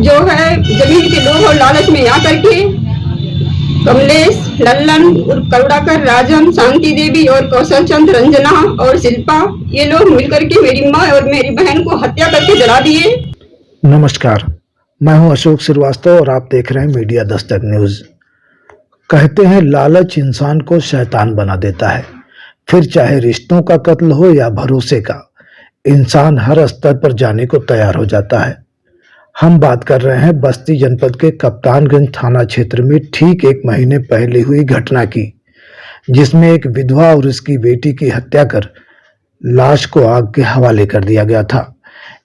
जो है जमीन के लोभ और लालच में आकर के कमलेश, लल्लन उर्फ करुणाकर, राजन, शांति देवी और कौशल चंद, रंजना और शिल्पा, ये लोग मिलकर के मेरी माँ और मेरी बहन को हत्या करके जला दिए। नमस्कार, मैं हूं अशोक श्रीवास्तव और आप देख रहे हैं मीडिया दस्तक न्यूज। कहते हैं लालच इंसान को शैतान बना देता है। फिर चाहे रिश्तों का कत्ल हो या भरोसे का, इंसान हर स्तर पर जाने को तैयार हो जाता है। हम बात कर रहे हैं बस्ती जनपद के कप्तानगंज थाना क्षेत्र में ठीक 1 महीने पहले हुई घटना की, जिसमें एक विधवा और उसकी बेटी की हत्या कर लाश को आग के हवाले कर दिया गया था।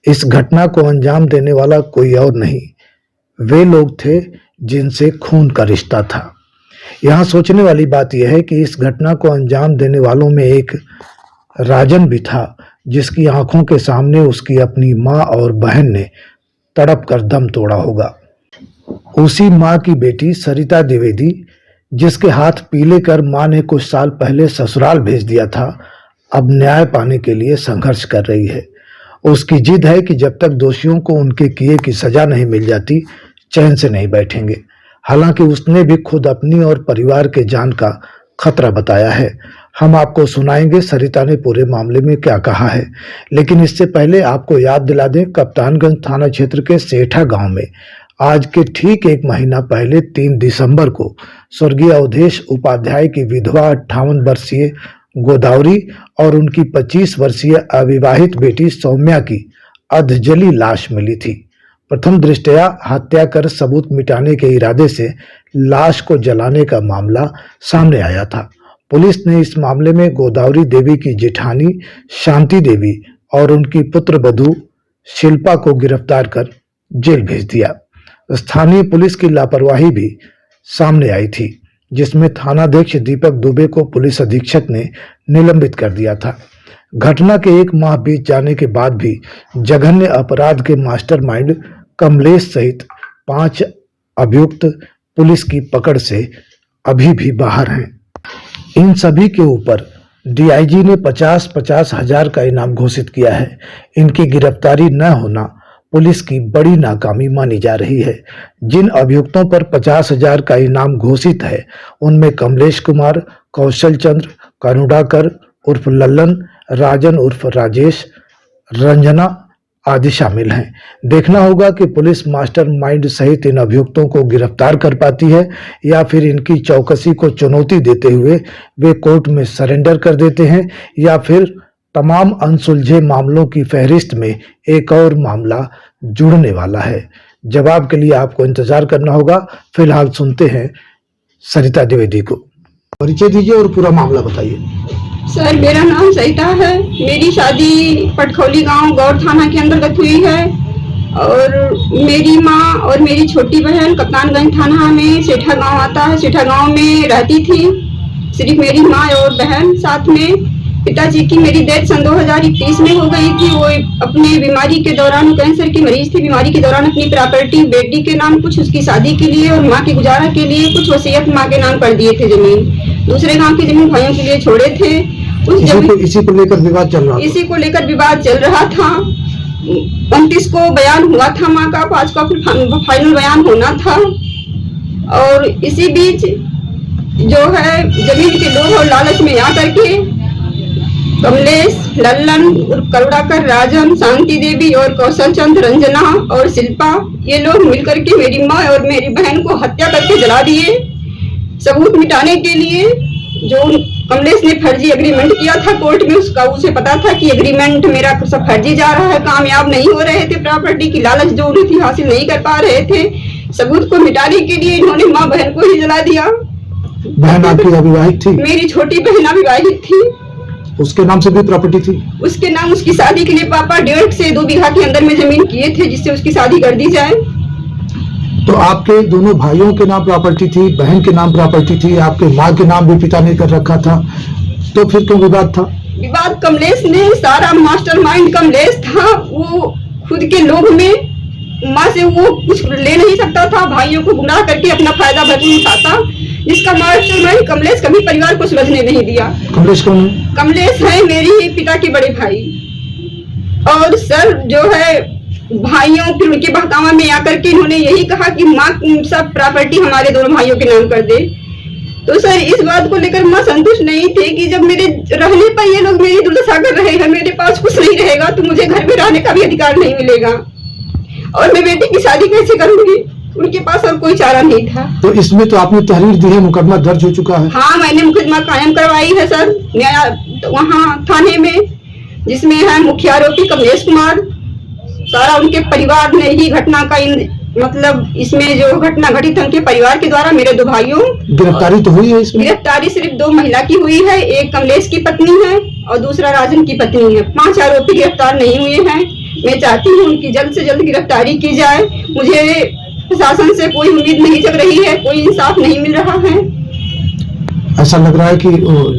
इस घटना को अंजाम देने वाला कोई और नहीं, वे लोग थे जिनसे खून का रिश्ता था। यहाँ सोचने वाली बात यह है कि इस घटना को अंजाम देने वालों में एक राजन भी था, जिसकी आंखों के सामने उसकी अपनी माँ और बहन ने तड़प कर दम तोड़ा होगा। उसी माँ की बेटी सरिता द्विवेदी, जिसके हाथ पीले कर माँ ने कुछ साल पहले ससुराल भेज दिया था, अब न्याय पाने के लिए संघर्ष कर रही है। उसकी जिद है कि जब तक दोषियों को उनके किए की सजा नहीं मिल जाती, चैन से नहीं बैठेंगे। हालांकि उसने भी खुद अपनी और परिवार के जान का खतरा बताया है। हम आपको सुनाएंगे सरिता ने पूरे मामले में क्या कहा है, लेकिन इससे पहले आपको याद दिला दें, कप्तानगंज थाना क्षेत्र के सेठा गांव में आज के ठीक 1 महीना पहले 3 दिसंबर को स्वर्गीय अवधेश उपाध्याय की विधवा 58 वर्षीय गोदावरी और उनकी 25 वर्षीय अविवाहित बेटी सौम्या की अधजली लाश मिली थी। प्रथम दृष्टया हत्या कर सबूत मिटाने के इरादे से लाश को जलाने का मामला सामने आया था। पुलिस ने इस मामले में गोदावरी देवी की जेठानी शांति देवी और उनकी पुत्र वधू शिल्पा को गिरफ्तार कर जेल भेज दिया। स्थानीय पुलिस की लापरवाही भी सामने आई थी, जिसमें थानाध्यक्ष दीपक दुबे को पुलिस अधीक्षक ने निलंबित कर दिया था। घटना के 1 माह बीत जाने के बाद भी जघन्य अपराध के मास्टरमाइंड कमलेश सहित 5 अभियुक्त पुलिस की पकड़ से अभी भी बाहर हैं। इन सभी के ऊपर डीआईजी ने 50-50 हजार का इनाम घोषित किया है। इनकी गिरफ्तारी न होना पुलिस की बड़ी नाकामी मानी जा रही है। जिन अभियुक्तों पर 50,000 का इनाम घोषित है, उनमें कमलेश कुमार, कौशल चंद्र, करुणाकर उर्फ लल्लन, राजन उर्फ राजेश, रंजना आदि शामिल हैं। देखना होगा कि पुलिस मास्टरमाइंड सहित इन अभियुक्तों को गिरफ्तार कर पाती है या फिर इनकी चौकसी को चुनौती देते हुए वे कोर्ट में सरेंडर कर देते हैं, या फिर तमाम अनसुलझे मामलों की फहरिस्त में एक और मामला जुड़ने वाला है। जवाब के लिए आपको इंतजार करना होगा। फिलहाल सुनते हैं सरिता द्विवेदी को। परिचय दीजिए और पूरा मामला बताइए। सर, मेरा नाम सरिता है। मेरी शादी पटखौली गांव गौर थाना के अंतर्गत हुई है और मेरी माँ और मेरी छोटी बहन कप्तानगंज थाना में सेठा गांव आता है, सेठा गांव में रहती थी। सिर्फ मेरी माँ और बहन साथ में। पिताजी की मेरी डेथ सन 2021 में हो गई थी। वो अपने बीमारी के दौरान, कैंसर की मरीज थी, बीमारी के दौरान अपनी प्रॉपर्टी बेटी के नाम, कुछ उसकी शादी के लिए और माँ की गुजारा के लिए कुछ वसीयत माँ के नाम कर दिए थे। जमीन दूसरे गांव की जमीन भाइयों के लिए छोड़े थे। इसी को लेकर विवाद चल रहा था। इसी को लेकर विवाद चल रहा था। 29 को बयान हुआ था माँ का, 5 को फाइनल बयान होना था। और इसी बीच जो है जमीन के लोभ और लालच में आकर के कमलेश, लल्लन उर्फ करुणाकर, राजन, शांति देवी और कौशल चंद, रंजना और शिल्पा, ये लोग मिलकर के मेरी माँ और मेरी बहन को हत्या करके जला दिए। सबूत मिटाने के लिए जो कमलेश ने फर्जी एग्रीमेंट किया था कोर्ट में, उसका उसे पता था कि एग्रीमेंट मेरा सब फर्जी जा रहा है, कामयाब नहीं हो रहे थे, प्रॉपर्टी की लालच जो उन्हें थी हासिल नहीं कर पा रहे थे। सबूत को मिटाने के लिए इन्होंने माँ बहन को ही जला दिया। बहन आपकी अविवाहित थी? मेरी छोटी बहन अविवाहित थी। उसके नाम से भी प्रॉपर्टी थी? उसके नाम उसकी शादी के लिए पापा 1.5 से 2 बीघा के अंदर में जमीन किए थे, जिससे उसकी शादी कर दी जाए। तो आपके दोनों भाइयों के नाम प्रॉपर्टी थी, बहन के नाम प्रॉपर्टी थी, आपके माँ के नाम भी पिता ने कर रखा था, तो फिर क्यों विवाद था? विवाद कमलेश ने, सारा मास्टरमाइंड कमलेश था। वो खुद के लोभ में माँ से वो कुछ ले नहीं सकता था, भाइयों को गुमराह करके अपना फायदा भरपूर उठाता, जिसका मास्टरमाइंड कमलेश कभी परिवार को सुलझने नहीं दिया। कमलेश कौन है? कमलेश है मेरी पिता के बड़े भाई। और सर जो है भाइयों फिर उनके बहकावा में आकर के इन्होंने यही कहा कि माँ सब प्रॉपर्टी हमारे दोनों भाइयों के नाम कर दे। तो सर इस बात को लेकर माँ संतुष्ट नहीं थे कि जब मेरे रहने पर ये लोग मेरी दुर्दशा कर रहे हैं, मेरे पास कुछ नहीं रहेगा तो मुझे घर में रहने का भी अधिकार नहीं मिलेगा और मैं बेटी की शादी कैसे करूंगी। उनके पास और कोई चारा नहीं था। तो इसमें तो आपने तहरीर दी है, मुकदमा दर्ज हो चुका है? हाँ, मैंने मुकदमा कायम करवाई है सर वहाँ थाने में, जिसमें है मुख्य आरोपी कमलेश कुमार। सारा उनके परिवार ने ही घटना का मतलब इसमें जो घटना घटित है उनके परिवार के द्वारा मेरे दो भाइयों। गिरफ्तारी तो हुई है इसमें? गिरफ्तारी सिर्फ 2 महिला की हुई है, एक कमलेश की पत्नी है और दूसरा राजन की पत्नी है। 5 आरोपी गिरफ्तार नहीं हुए हैं। मैं चाहती हूँ उनकी जल्द से जल्द गिरफ्तारी की जाए। मुझे प्रशासन से कोई उम्मीद नहीं जग रही है, कोई इंसाफ नहीं मिल रहा है। ऐसा लग रहा है कि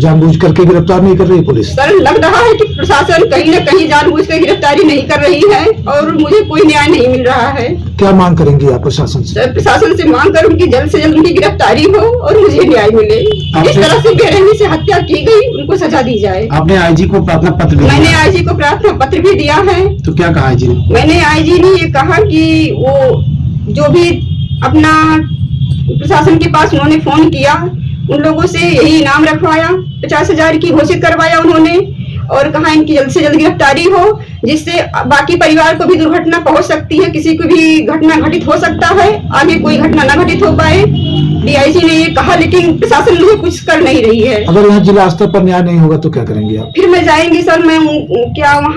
जानबूझ करके गिरफ्तार नहीं कर रही पुलिस? सर लग रहा है कि प्रशासन कहीं न कहीं जानबूझ कर गिरफ्तारी नहीं कर रही है और मुझे कोई न्याय नहीं मिल रहा है। क्या मांग करेंगी आप प्रशासन से? सर प्रशासन से मांग करूँ कि जल्द से जल्द उनकी गिरफ्तारी हो और मुझे न्याय मिले। जिस तरह से बेरहमी से हत्या की गई उनको सजा दी जाए। आपने आईजी को प्रार्थना पत्र भी? मैंने आईजी को प्रार्थना पत्र भी दिया है। तो क्या कहा आईजी ने? मैंने आईजी ने ये कहा कि वो जो भी अपना प्रशासन के पास उन्होंने फोन किया उन लोगों से यही इनाम रखवाया, 50,000 की घोषित करवाया उन्होंने और कहा इनकी जल्द से जल्द गिरफ्तारी हो, जिससे बाकी परिवार को भी दुर्घटना पहुंच सकती है, किसी को भी घटना घटित हो सकता है, आगे कोई घटना न घटित हो पाए। डीआईजी ने ये कहा लेकिन प्रशासन मुझे कुछ कर नहीं रही है। अगर यहाँ जिला स्तर पर न्याय नहीं होगा तो क्या करेंगे आप? फिर मैं जाएंगी सर, मैं क्या वहाँ